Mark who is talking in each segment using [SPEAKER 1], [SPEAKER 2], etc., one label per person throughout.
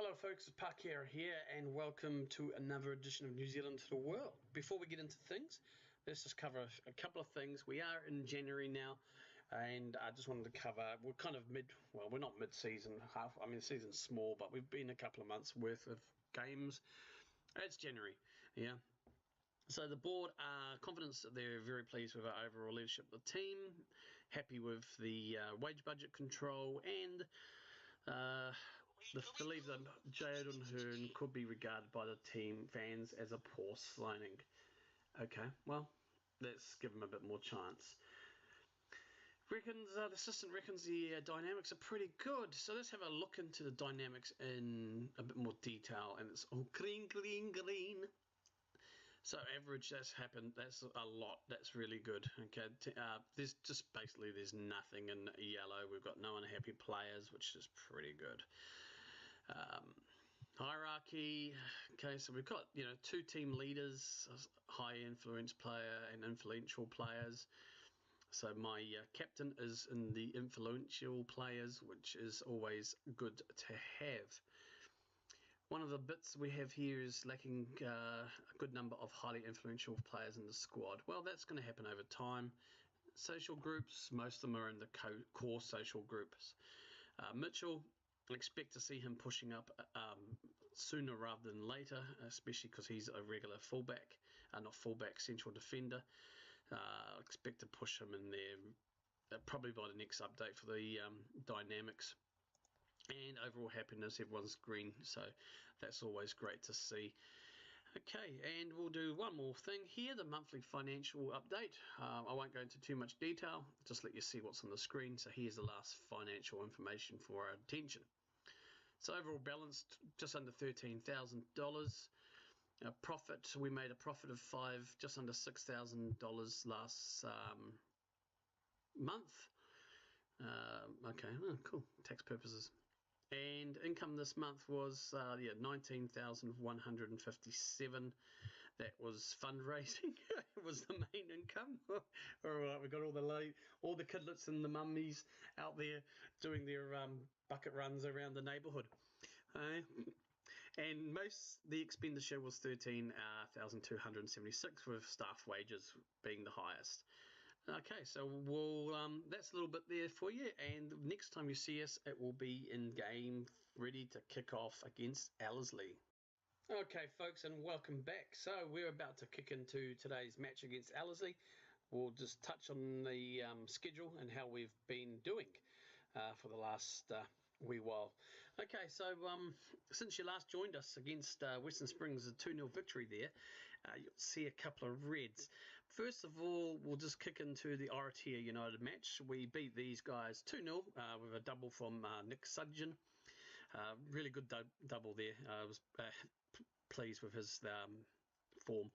[SPEAKER 1] Hello folks, it's Pakera here and welcome to another edition of New Zealand to the World. Before we get into things, let's just cover a couple of things. We are in January now and I just wanted to cover, we're kind of we're not mid-season, the season's small, but we've been a couple of months worth of games. It's January, yeah. So the board are confident that they're very pleased with our overall leadership of the team, happy with the wage budget control, and believe that Jayden Hearn could be regarded by the team fans as a poor signing. Okay, well, let's give him a bit more chance. The assistant reckons the dynamics are pretty good. So let's have a look into the dynamics in a bit more detail. And it's all green. So average, that's a lot. That's really good. Okay, there's nothing in yellow. We've got no unhappy players, which is pretty good. Hierarchy. Okay, so we've got two team leaders, high influence player and influential players. So my captain is in the influential players, which is always good to have. One of the bits we have here is lacking a good number of highly influential players in the squad. Well, that's going to happen over time. Social groups, most of them are in the core social groups. Mitchell, I expect to see him pushing up sooner rather than later, especially because he's a regular fullback, central defender. I expect to push him in there probably by the next update for the dynamics. And overall happiness, everyone's green, so that's always great to see. Okay, and we'll do one more thing here, the monthly financial update. I won't go into too much detail, just let you see what's on the screen. So here's the last financial information for our attention. So overall balanced, just under $13,000. Profit, we made a profit of just under $6,000 last month. Okay, cool, tax purposes. And income this month was 19,157. That was fundraising. It was the main income. All right, we got all the kidlets and the mummies out there doing their bucket runs around the neighbourhood. And the expenditure was 13,276, with staff wages being the highest. Okay, so that's a little bit there for you, and next time you see us, it will be in game, ready to kick off against Ellerslie. Okay, folks, and welcome back. So we're about to kick into today's match against Ellerslie. We'll just touch on the schedule and how we've been doing for the last wee while. Okay, so since you last joined us against Western Springs, a 2-0 victory there, you'll see a couple of reds. First of all, we'll just kick into the Oratia United match. We beat these guys 2-0 with a double from Nick Sudgen. Really good double there. I was pleased with his form.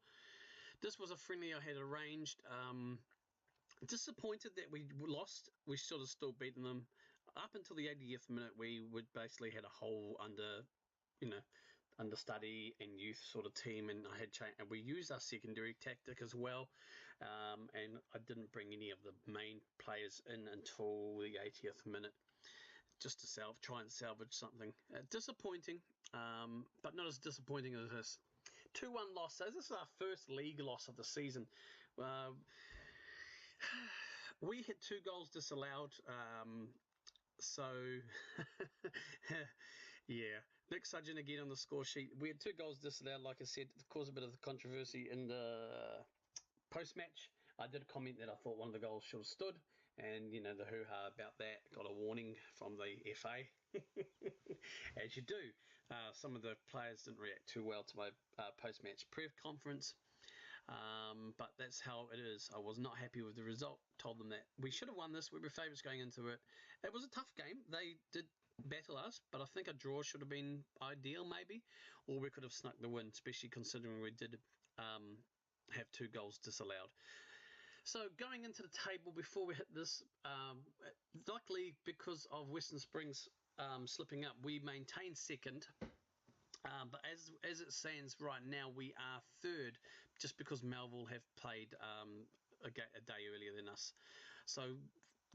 [SPEAKER 1] This was a friendly I had arranged. Disappointed that we lost. We should have still beaten them. Up until the 80th minute, we would basically had a whole understudy and youth sort of team, and I had changed, and we used our secondary tactic as well. And I didn't bring any of the main players in until the 80th minute, just to try and salvage something. Disappointing, but not as disappointing as this. 2-1 loss. So this is our first league loss of the season. We had 2 goals disallowed, so yeah, Nick Sudgen again on the score sheet. We had 2 goals disallowed, like I said, to cause a bit of the controversy in the post-match. I did comment that I thought one of the goals should have stood, and the hoo-ha about that, got a warning from the FA. As you do. Some of the players didn't react too well to my post-match press conference. But that's how it is. I was not happy with the result. Told them that we should have won this. We were favourites going into it. It was a tough game. They did battle us, but I think a draw should have been ideal maybe, or we could have snuck the win, especially considering we did have 2 goals disallowed. So going into the table before we hit this, luckily because of Western Springs slipping up, we maintain second. But as it stands right now, we are third, just because Melville have played a day earlier than us. So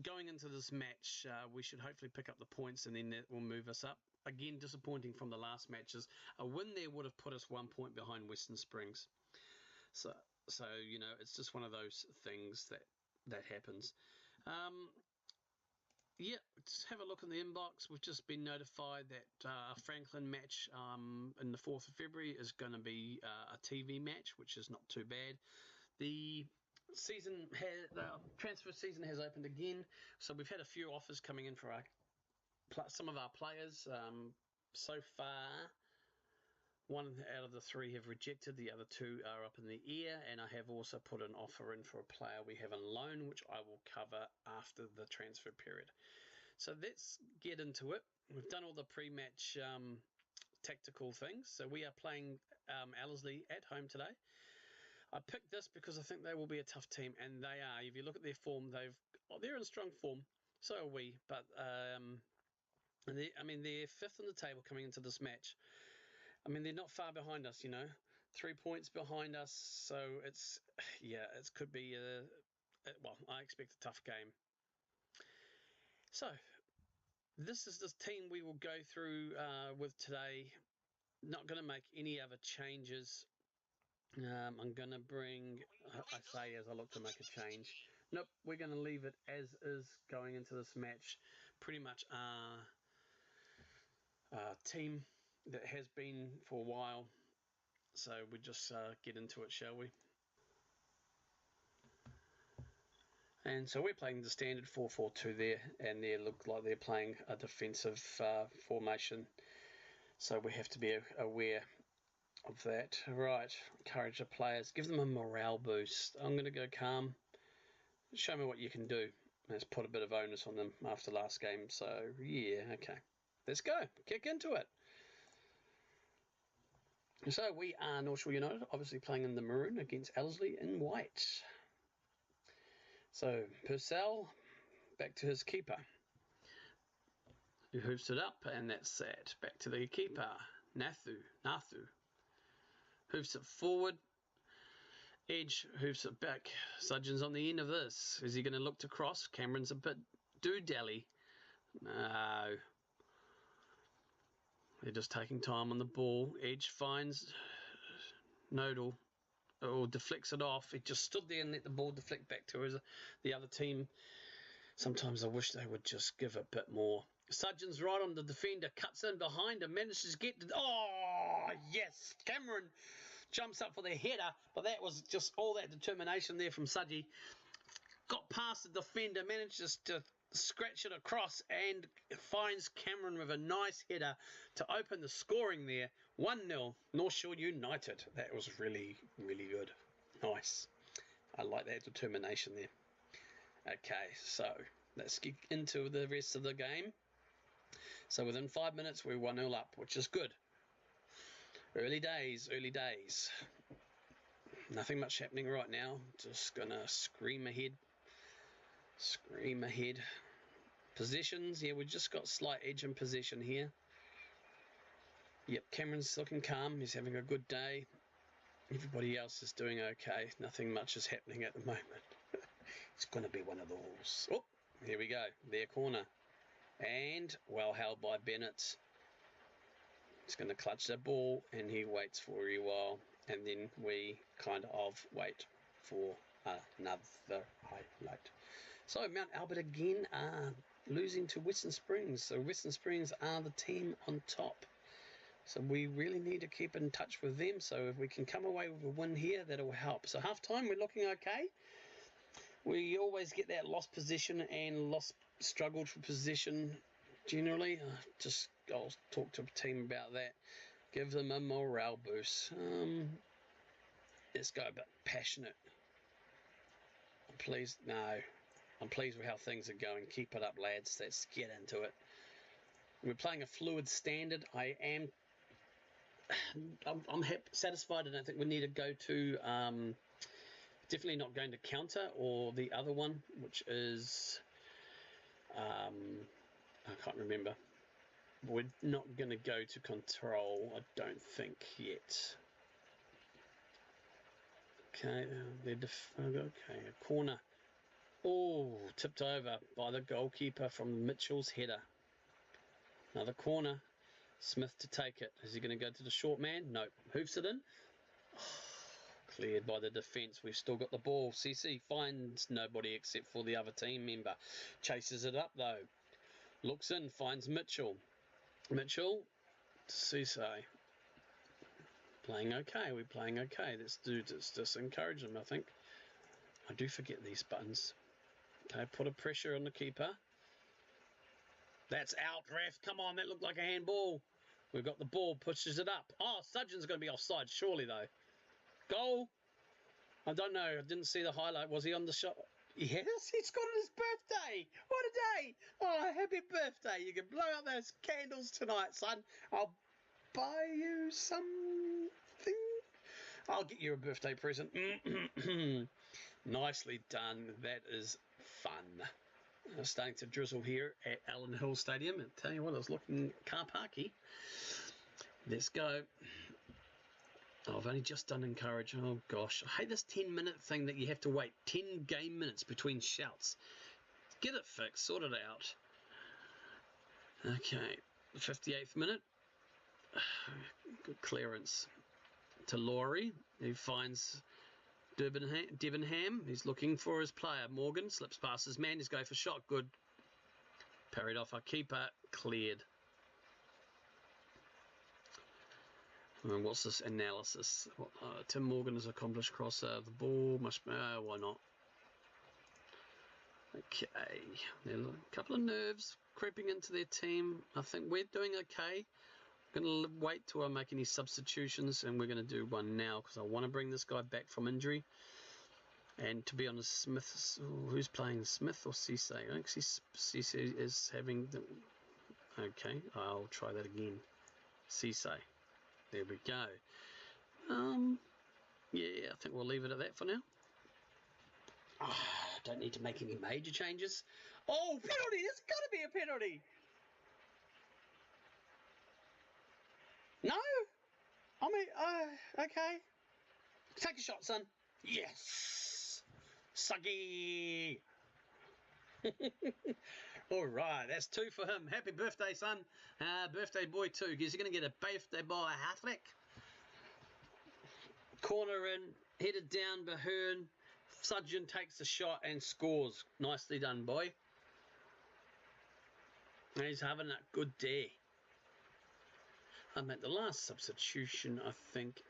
[SPEAKER 1] going into this match, we should hopefully pick up the points, and then that will move us up. Again, disappointing from the last matches. A win there would have put us 1 point behind Western Springs. So you know, it's just one of those things that happens. Yeah, let's have a look in the inbox. We've just been notified that our Franklin match in the 4th of February is going to be a TV match, which is not too bad. The transfer season has opened again, so we've had a few offers coming in for some of our players. So far, 1 out of the 3 have rejected, the other 2 are up in the air, and I have also put an offer in for a player we have on loan, which I will cover after the transfer period. So let's get into it. We've done all the pre-match tactical things. So we are playing Ellerslie at home today. I picked this because I think they will be a tough team, and they are. If you look at their form, they're in strong form. So are we, but they're 5th on the table coming into this match. I mean, they're not far behind us, you know, 3 points behind us. So it could be I expect a tough game. So this is the team we will go through with today. Not going to make any other changes. I'm going to bring, I say as I look to make a change. Nope, we're going to leave it as is going into this match. Pretty much our team that has been for a while. So we just get into it, shall we? And so we're playing the standard 4-4-2 there, and they look like they're playing a defensive formation. So we have to be aware of that. Right, encourage the players, give them a morale boost. I'm going to go calm. Show me what you can do. Let's put a bit of onus on them after last game. So yeah, okay, let's go. Kick into it. So we are North Shore United, obviously playing in the maroon against Ellerslie in white. So Purcell back to his keeper, who hoofs it up, and that's that. Back to the keeper, Nathu hoofs it forward. Edge hoofs it back. Sudgeon's on the end of this. Is he going to look to cross? Cameron's a bit do-dally. No. They're just taking time on the ball. Edge finds Nodal, or deflects it off. He just stood there and let the ball deflect back to the other team. Sometimes I wish they would just give a bit more. Sudgeon's right on the defender, cuts in behind him, manages to get to... Oh, yes! Cameron jumps up for the header, but that was just all that determination there from Sudgy. Got past the defender, manages to scratch it across, and finds Cameron with a nice header to open the scoring there. 1-0, North Shore United. That was really, really good. Nice. I like that determination there. Okay, so let's get into the rest of the game. So within 5 minutes, we're 1-0 up, which is good. Early days. Nothing much happening right now. Just gonna scream ahead. Possessions, yeah, we've just got slight edge in possession here. Yep, Cameron's looking calm. He's having a good day. Everybody else is doing okay. Nothing much is happening at the moment. It's going to be one of those. Oh, here we go. Their corner. And well held by Bennett. He's going to clutch that ball, and he waits for a while. And then we kind of wait for another highlight. So Mount Albert again are losing to Western Springs. So Western Springs are the team on top. So we really need to keep in touch with them. So if we can come away with a win here, that'll help. So half time, we're looking okay. We always get that lost position and struggled for position generally. I'll talk to a team about that. Give them a morale boost. Let's go a bit passionate. Please, no. I'm pleased with how things are going. Keep it up, lads. Let's get into it. We're playing a fluid standard. I'm satisfied. I don't think we need to go to... definitely not going to counter or the other one, which is... I can't remember. We're not going to go to control, I don't think, yet. Okay, okay, a corner. Oh, tipped over by the goalkeeper from Mitchell's header. Another corner. Smith to take it. Is he going to go to the short man? No. Hoofs it in. Cleared by the defence. We've still got the ball. CC finds nobody except for the other team member. Chases it up though. Looks in. Finds Mitchell. Mitchell to CC. Playing okay. We're playing okay. Let's just encourage them, I think. I do forget these buttons. Okay, put a pressure on the keeper. That's out, ref. Come on, that looked like a handball. We've got the ball, pushes it up. Oh, Sudgeon's going to be offside, surely, though. Goal. I don't know. I didn't see the highlight. Was he on the shot? Yes, he's got his birthday. What a day. Oh, happy birthday. You can blow out those candles tonight, son. I'll buy you something. I'll get you a birthday present. Nicely done. That is fun. Starting to drizzle here at Allen Hill Stadium. And tell you what, I was looking car parky. Let's go. Oh, I've only just done encourage. Oh gosh, I hate this 10-minute thing that you have to wait 10 game minutes between shouts. Get it fixed, sort it out. Okay, 58th minute. Good clearance to Laurie, who finds Devonham. He's looking for his player. Morgan slips past his man. He's going for shot. Good. Parried off our keeper. Cleared. And what's this analysis? Tim Morgan has accomplished crossover. The ball must. Why not? Okay. A couple of nerves creeping into their team. I think we're doing okay. I'm going to wait till I make any substitutions, and we're going to do one now because I want to bring this guy back from injury. And to be honest, Smith, who's playing, Smith or Cisse? I think Cisse is having the... Okay, I'll try that again. Cisse. There we go. Yeah, I think we'll leave it at that for now. Don't need to make any major changes. Oh, penalty! There's got to be a penalty! No? I mean, okay. Take a shot, son. Yes! Suggy! All right, that's 2 for him. Happy birthday, son. Birthday boy 2. Is he going to get a birthday boy hat-trick? Corner in, headed down, Bahern. Sudgeon takes a shot and scores. Nicely done, boy. He's having a good day. I'm at the last substitution, I think,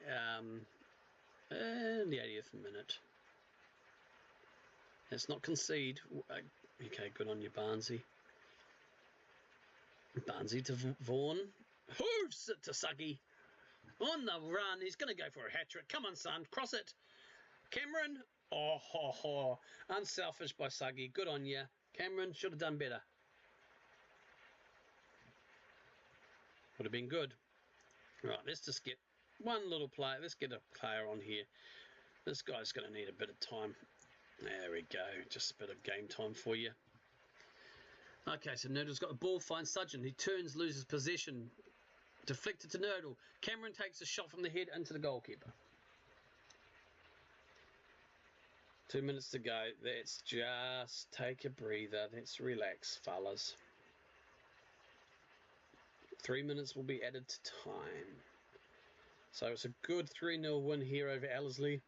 [SPEAKER 1] in the 80th minute. Let's not concede. Okay, good on you, Barnsey. Barnsey to Vaughan. Hoofs it to Suggy. On the run. He's going to go for a hat-trick. Come on, son. Cross it. Cameron. Oh, ho, ho. Unselfish by Suggy. Good on you. Cameron should have done better. Would have been good. Right, let's just get one little player. Let's get a player on here. This guy's going to need a bit of time. There we go. Just a bit of game time for you. Okay, so Nurdle's got the ball. Finds Sudgeon. He turns, loses possession. Deflected to Nurdle. Cameron takes a shot from the head into the goalkeeper. 2 minutes to go. Let's just take a breather. Let's relax, fellas. 3 minutes will be added to time. So it's a good 3-0 win here over Ellerslie.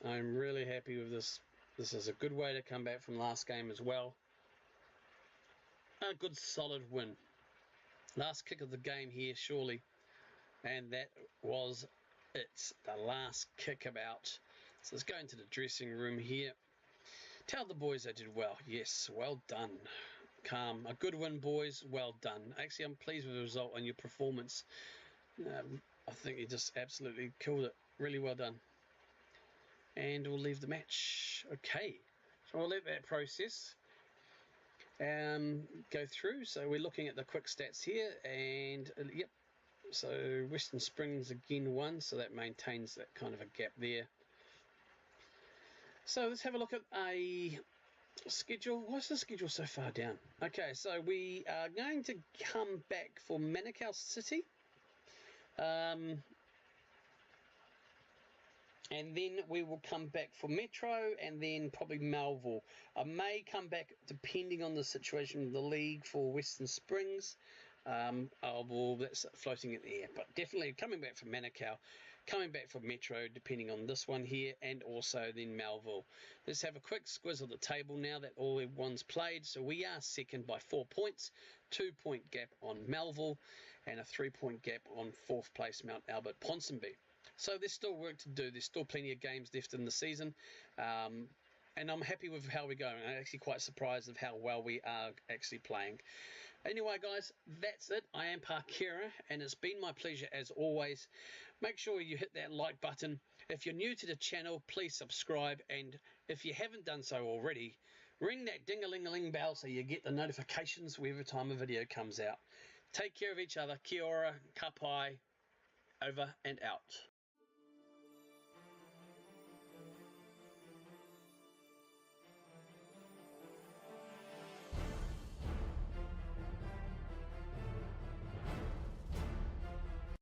[SPEAKER 1] I'm really happy with this. This is a good way to come back from last game as well. A good solid win. Last kick of the game here, surely. And that was it. The last kick about. So let's go into the dressing room here. Tell the boys they did well. Yes, well done. Calm. A good win, boys. Well done. Actually, I'm pleased with the result and your performance. I think you just absolutely killed it. Really well done. And we'll leave the match. Okay. So we'll let that process go through. So we're looking at the quick stats here. And, yep. So Western Springs again won. So that maintains that kind of a gap there. So let's have a look at a schedule. Why's the schedule so far down? Okay, so we are going to come back for Manukau City. And then we will come back for Metro and then probably Melville. I may come back depending on the situation of the league for Western Springs. That's floating in the air. But definitely coming back for Manukau, coming back for Metro depending on this one here, and also then Melville. Let's have a quick squiz of the table now that all everyone's played. So we are second by 4 points, 2-point gap on Melville, and a 3-point gap on 4th place Mount Albert Ponsonby. So there's still work to do. There's still plenty of games left in the season. And I'm happy with how we're going. I'm actually quite surprised of how well we are actually playing. Anyway, guys, that's it. I am Parkera, and it's been my pleasure as always. Make sure you hit that like button. If you're new to the channel, please subscribe. And if you haven't done so already, ring that ding-a-ling-a-ling bell so you get the notifications every time a video comes out. Take care of each other. Kia ora, ka pai, over and out.